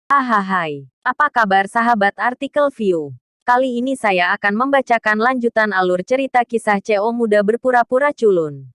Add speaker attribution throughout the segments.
Speaker 1: Ahai, apa kabar sahabat artikel view? Kali ini saya akan membacakan lanjutan alur cerita kisah CO muda berpura-pura culun.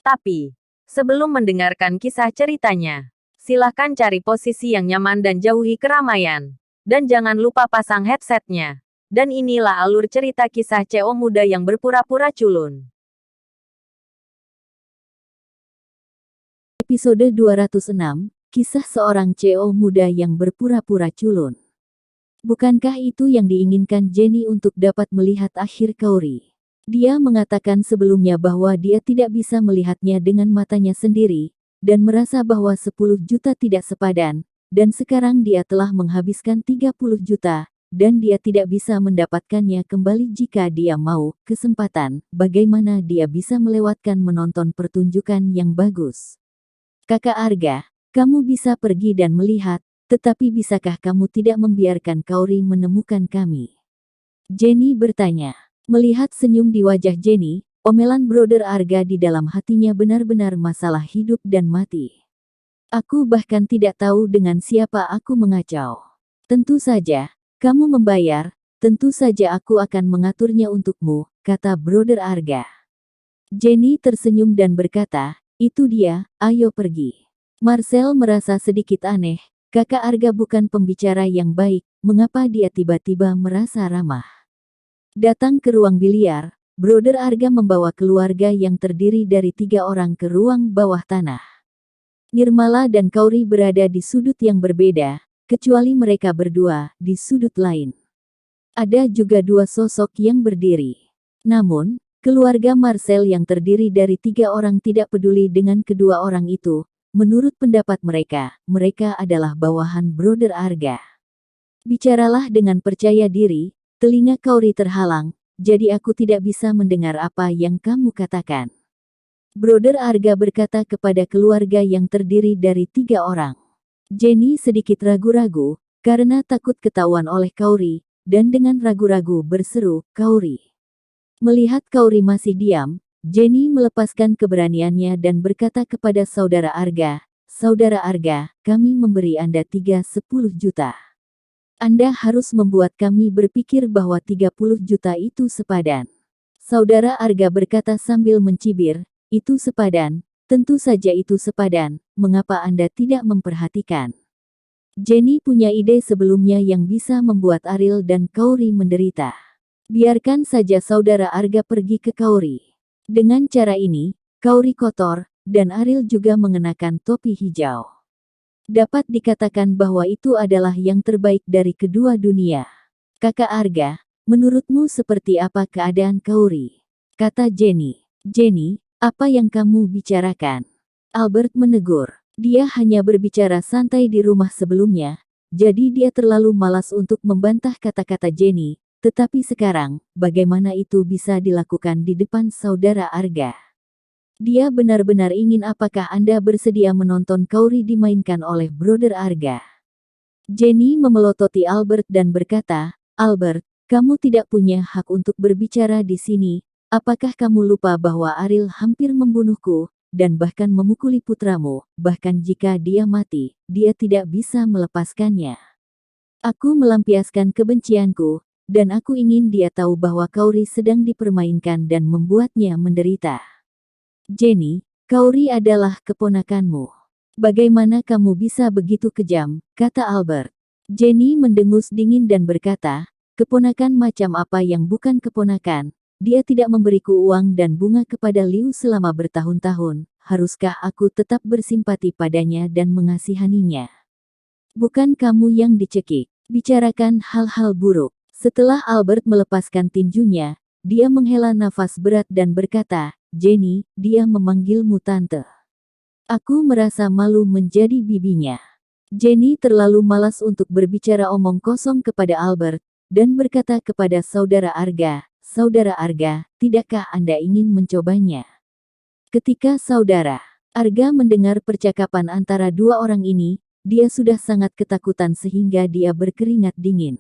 Speaker 1: Tapi, sebelum mendengarkan kisah ceritanya, silahkan cari posisi yang nyaman dan jauhi keramaian. Dan jangan lupa pasang headsetnya. Dan inilah alur cerita kisah CO muda yang berpura-pura culun.
Speaker 2: Episode 206, Kisah seorang CEO muda yang berpura-pura culun. Bukankah itu yang diinginkan Jenny untuk dapat melihat akhir Kauri? Dia mengatakan sebelumnya bahwa dia tidak bisa melihatnya dengan matanya sendiri, dan merasa bahwa 10 juta tidak sepadan, dan sekarang dia telah menghabiskan 30 juta, dan dia tidak bisa mendapatkannya kembali jika dia mau. Kesempatan, bagaimana dia bisa melewatkan menonton pertunjukan yang bagus? Kakak Arga, kamu bisa pergi dan melihat, tetapi bisakah kamu tidak membiarkan Kauri menemukan kami? Jenny bertanya. Melihat senyum di wajah Jenny, omelan Brother Arga di dalam hatinya benar-benar masalah hidup dan mati. Aku bahkan tidak tahu dengan siapa aku mengacau. Tentu saja, kamu membayar, tentu saja aku akan mengaturnya untukmu, kata Brother Arga. Jenny tersenyum dan berkata, itu dia, ayo pergi. Marcel merasa sedikit aneh, kakak Arga bukan pembicara yang baik, mengapa dia tiba-tiba merasa ramah? Datang ke ruang biliar, Brother Arga membawa keluarga yang terdiri dari 3 orang ke ruang bawah tanah. Nirmala dan Kauri berada di sudut yang berbeda, kecuali mereka berdua di sudut lain. Ada juga 2 sosok yang berdiri. Namun, keluarga Marcel yang terdiri dari 3 orang tidak peduli dengan kedua orang itu. Menurut pendapat mereka adalah bawahan Brother Arga. Bicaralah dengan percaya diri, telinga Kauri terhalang, jadi aku tidak bisa mendengar apa yang kamu katakan. Brother Arga berkata kepada keluarga yang terdiri dari 3 orang. Jenny sedikit ragu-ragu, karena takut ketahuan oleh Kauri, dan dengan ragu-ragu berseru, Kauri. Melihat Kauri masih diam, Jenny melepaskan keberaniannya dan berkata kepada Saudara Arga, Saudara Arga, kami memberi Anda 10 juta. Anda harus membuat kami berpikir bahwa 30 juta itu sepadan. Saudara Arga berkata sambil mencibir, itu sepadan, tentu saja itu sepadan, mengapa Anda tidak memperhatikan? Jenny punya ide sebelumnya yang bisa membuat Ariel dan Kauri menderita. Biarkan saja Saudara Arga pergi ke Kauri. Dengan cara ini, Kauri kotor, dan Ariel juga mengenakan topi hijau. Dapat dikatakan bahwa itu adalah yang terbaik dari kedua dunia. Kakak Arga, menurutmu seperti apa keadaan Kauri? Kata Jenny. Jenny, apa yang kamu bicarakan? Albert menegur. Dia hanya berbicara santai di rumah sebelumnya, jadi dia terlalu malas untuk membantah kata-kata Jenny. Tetapi sekarang, bagaimana itu bisa dilakukan di depan Saudara Arga? Dia benar-benar ingin apakah Anda bersedia menonton Kauri dimainkan oleh Brother Arga? Jenny memelototi Albert dan berkata, Albert, kamu tidak punya hak untuk berbicara di sini. Apakah kamu lupa bahwa Ariel hampir membunuhku, dan bahkan memukuli putramu, bahkan jika dia mati, dia tidak bisa melepaskannya. Aku melampiaskan kebencianku, dan aku ingin dia tahu bahwa Kauri sedang dipermainkan dan membuatnya menderita. Jenny, Kauri adalah keponakanmu. Bagaimana kamu bisa begitu kejam, kata Albert. Jenny mendengus dingin dan berkata, keponakan macam apa yang bukan keponakan? Dia tidak memberiku uang dan bunga kepada Liu selama bertahun-tahun. Haruskah aku tetap bersimpati padanya dan mengasihaninya? Bukan kamu yang dicekik. Bicarakan hal-hal buruk. Setelah Albert melepaskan tinjunya, dia menghela nafas berat dan berkata, Jenny, dia memanggilmu tante. Aku merasa malu menjadi bibinya. Jenny terlalu malas untuk berbicara omong kosong kepada Albert, dan berkata kepada Saudara Arga, tidakkah Anda ingin mencobanya? Ketika Saudara Arga mendengar percakapan antara 2 orang ini, dia sudah sangat ketakutan sehingga dia berkeringat dingin.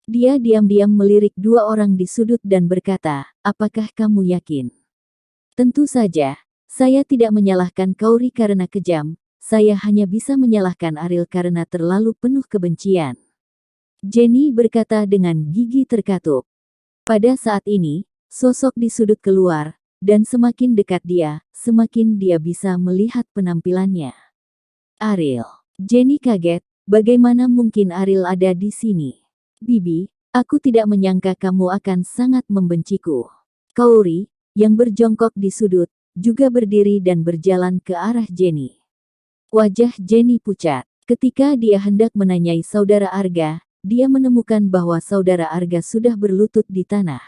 Speaker 2: Dia diam-diam melirik 2 orang di sudut dan berkata, apakah kamu yakin? Tentu saja, saya tidak menyalahkan Kauri karena kejam, saya hanya bisa menyalahkan Ariel karena terlalu penuh kebencian. Jenny berkata dengan gigi terkatup. Pada saat ini, sosok di sudut keluar, dan semakin dekat dia, semakin dia bisa melihat penampilannya. Ariel. Jenny kaget, bagaimana mungkin Ariel ada di sini? Bibi, aku tidak menyangka kamu akan sangat membenciku. Kaori, yang berjongkok di sudut, juga berdiri dan berjalan ke arah Jenny. Wajah Jenny pucat. Ketika dia hendak menanyai saudara Arga, dia menemukan bahwa saudara Arga sudah berlutut di tanah.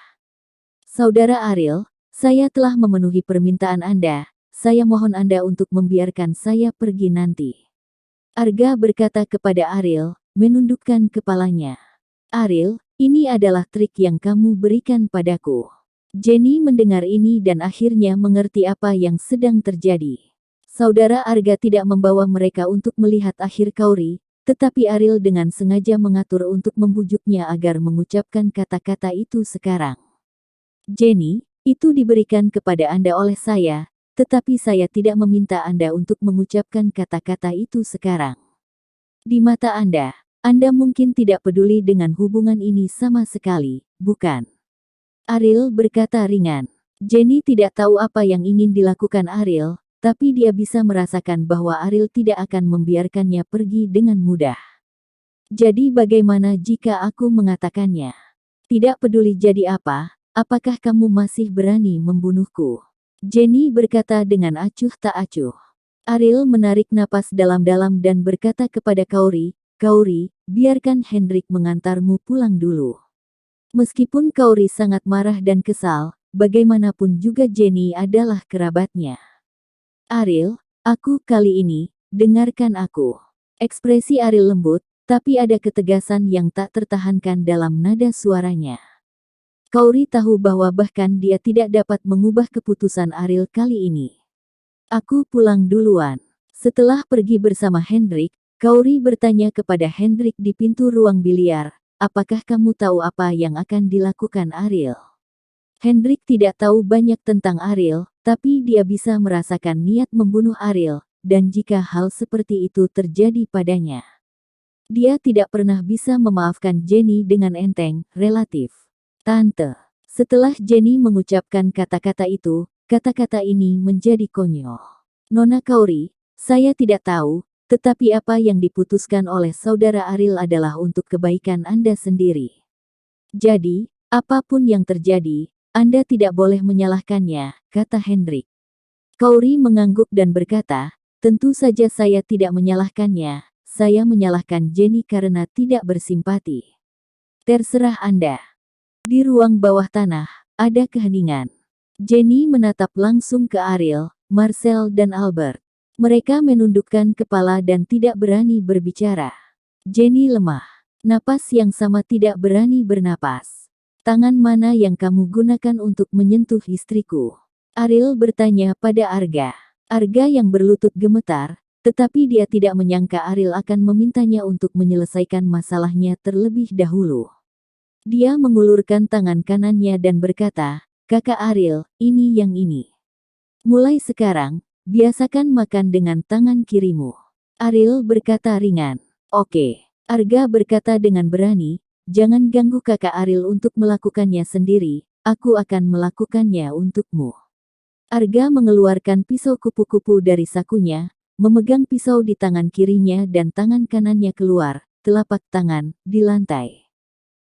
Speaker 2: Saudara Ariel, saya telah memenuhi permintaan Anda. Saya mohon Anda untuk membiarkan saya pergi nanti. Arga berkata kepada Ariel, menundukkan kepalanya. Ariel, ini adalah trik yang kamu berikan padaku. Jenny mendengar ini dan akhirnya mengerti apa yang sedang terjadi. Saudara Arga tidak membawa mereka untuk melihat akhir Kaori, tetapi Ariel dengan sengaja mengatur untuk membujuknya agar mengucapkan kata-kata itu sekarang. Jenny, itu diberikan kepada Anda oleh saya, tetapi saya tidak meminta Anda untuk mengucapkan kata-kata itu sekarang. Di mata Anda mungkin tidak peduli dengan hubungan ini sama sekali, bukan? Ariel berkata ringan. Jenny tidak tahu apa yang ingin dilakukan Ariel, tapi dia bisa merasakan bahwa Ariel tidak akan membiarkannya pergi dengan mudah. Jadi bagaimana jika aku mengatakannya? Tidak peduli jadi apa, apakah kamu masih berani membunuhku? Jenny berkata dengan acuh tak acuh. Ariel menarik napas dalam-dalam dan berkata kepada Kaori, Kaori, biarkan Hendrik mengantarmu pulang dulu. Meskipun Kaori sangat marah dan kesal, bagaimanapun juga Jenny adalah kerabatnya. Ariel, aku kali ini, dengarkan aku. Ekspresi Ariel lembut, tapi ada ketegasan yang tak tertahankan dalam nada suaranya. Kaori tahu bahwa bahkan dia tidak dapat mengubah keputusan Ariel kali ini. Aku pulang duluan. Setelah pergi bersama Hendrik, Kaori bertanya kepada Hendrik di pintu ruang biliar, apakah kamu tahu apa yang akan dilakukan Ariel? Hendrik tidak tahu banyak tentang Ariel, tapi dia bisa merasakan niat membunuh Ariel, dan jika hal seperti itu terjadi padanya, dia tidak pernah bisa memaafkan Jenny dengan enteng, relatif. Tante. Setelah Jenny mengucapkan kata-kata itu, kata-kata ini menjadi konyol. Nona Kaori, saya tidak tahu, tetapi apa yang diputuskan oleh saudara Ariel adalah untuk kebaikan Anda sendiri. Jadi, apapun yang terjadi, Anda tidak boleh menyalahkannya, kata Hendrik. Kaori mengangguk dan berkata, tentu saja saya tidak menyalahkannya, saya menyalahkan Jenny karena tidak bersimpati. Terserah Anda. Di ruang bawah tanah, ada keheningan. Jenny menatap langsung ke Ariel, Marcel dan Albert. Mereka menundukkan kepala dan tidak berani berbicara. Jenny lemah. Napas yang sama tidak berani bernapas. Tangan mana yang kamu gunakan untuk menyentuh istriku? Ariel bertanya pada Arga. Arga yang berlutut gemetar, tetapi dia tidak menyangka Ariel akan memintanya untuk menyelesaikan masalahnya terlebih dahulu. Dia mengulurkan tangan kanannya dan berkata, Kakak Ariel, ini yang ini. Mulai sekarang, biasakan makan dengan tangan kirimu. Ariel berkata ringan. Oke. Arga berkata dengan berani, jangan ganggu kakak Ariel untuk melakukannya sendiri, aku akan melakukannya untukmu. Arga mengeluarkan pisau kupu-kupu dari sakunya, memegang pisau di tangan kirinya dan tangan kanannya keluar, telapak tangan, di lantai.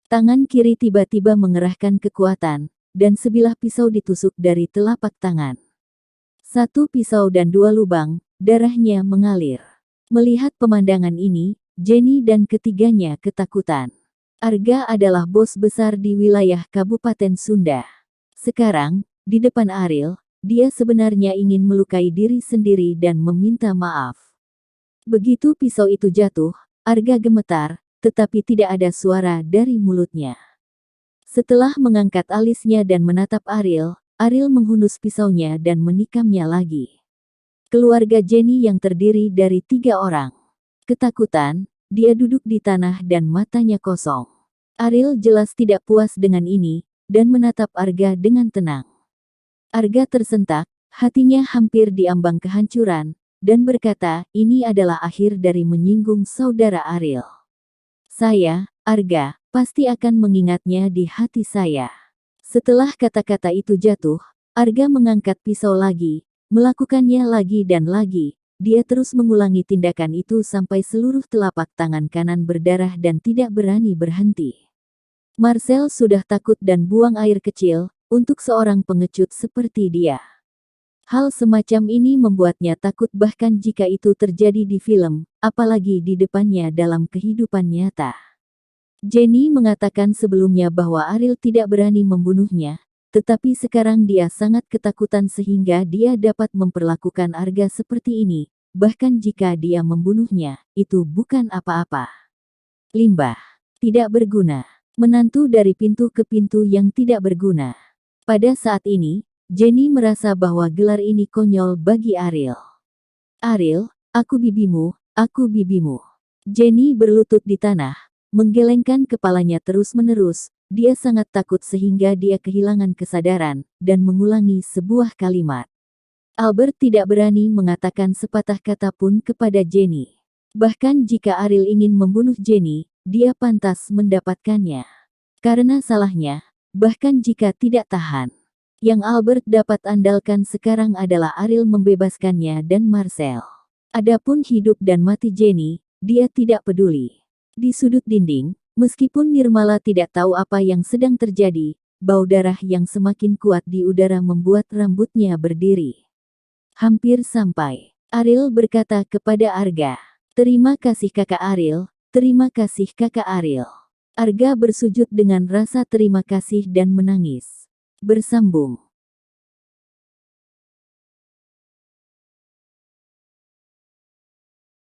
Speaker 2: Tangan kiri tiba-tiba mengerahkan kekuatan, dan sebilah pisau ditusuk dari telapak tangan. Satu pisau dan dua lubang, darahnya mengalir. Melihat pemandangan ini, Jenny dan ketiganya ketakutan. Arga adalah bos besar di wilayah Kabupaten Sunda. Sekarang, di depan Ariel, dia sebenarnya ingin melukai diri sendiri dan meminta maaf. Begitu pisau itu jatuh, Arga gemetar, tetapi tidak ada suara dari mulutnya. Setelah mengangkat alisnya dan menatap Ariel, Ariel menghunus pisaunya dan menikamnya lagi. Keluarga Jenny yang terdiri dari 3 orang. Ketakutan, dia duduk di tanah dan matanya kosong. Ariel jelas tidak puas dengan ini, dan menatap Arga dengan tenang. Arga tersentak, hatinya hampir diambang kehancuran, dan berkata, ini adalah akhir dari menyinggung saudara Ariel. Saya, Arga, pasti akan mengingatnya di hati saya. Setelah kata-kata itu jatuh, Arga mengangkat pisau lagi, melakukannya lagi dan lagi. Dia terus mengulangi tindakan itu sampai seluruh telapak tangan kanan berdarah dan tidak berani berhenti. Marcel sudah takut dan buang air kecil, untuk seorang pengecut seperti dia. Hal semacam ini membuatnya takut bahkan jika itu terjadi di film, apalagi di depannya dalam kehidupan nyata. Jenny mengatakan sebelumnya bahwa Ariel tidak berani membunuhnya, tetapi sekarang dia sangat ketakutan sehingga dia dapat memperlakukan Arga seperti ini, bahkan jika dia membunuhnya, itu bukan apa-apa. Limbah. Tidak berguna. Menantu dari pintu ke pintu yang tidak berguna. Pada saat ini, Jenny merasa bahwa gelar ini konyol bagi Ariel. Ariel, aku bibimu, aku bibimu. Jenny berlutut di tanah, menggelengkan kepalanya terus-menerus, dia sangat takut sehingga dia kehilangan kesadaran, dan mengulangi sebuah kalimat. Albert tidak berani mengatakan sepatah kata pun kepada Jenny. Bahkan jika Ariel ingin membunuh Jenny, dia pantas mendapatkannya. Karena salahnya, bahkan jika tidak tahan. Yang Albert dapat andalkan sekarang adalah Ariel membebaskannya dan Marcel. Adapun hidup dan mati Jenny, dia tidak peduli. Di sudut dinding, meskipun Nirmala tidak tahu apa yang sedang terjadi, bau darah yang semakin kuat di udara membuat rambutnya berdiri. Hampir sampai. Ariel berkata kepada Arga, "Terima kasih kakak Ariel, terima kasih kakak Ariel." Arga bersujud dengan rasa terima kasih dan menangis. Bersambung.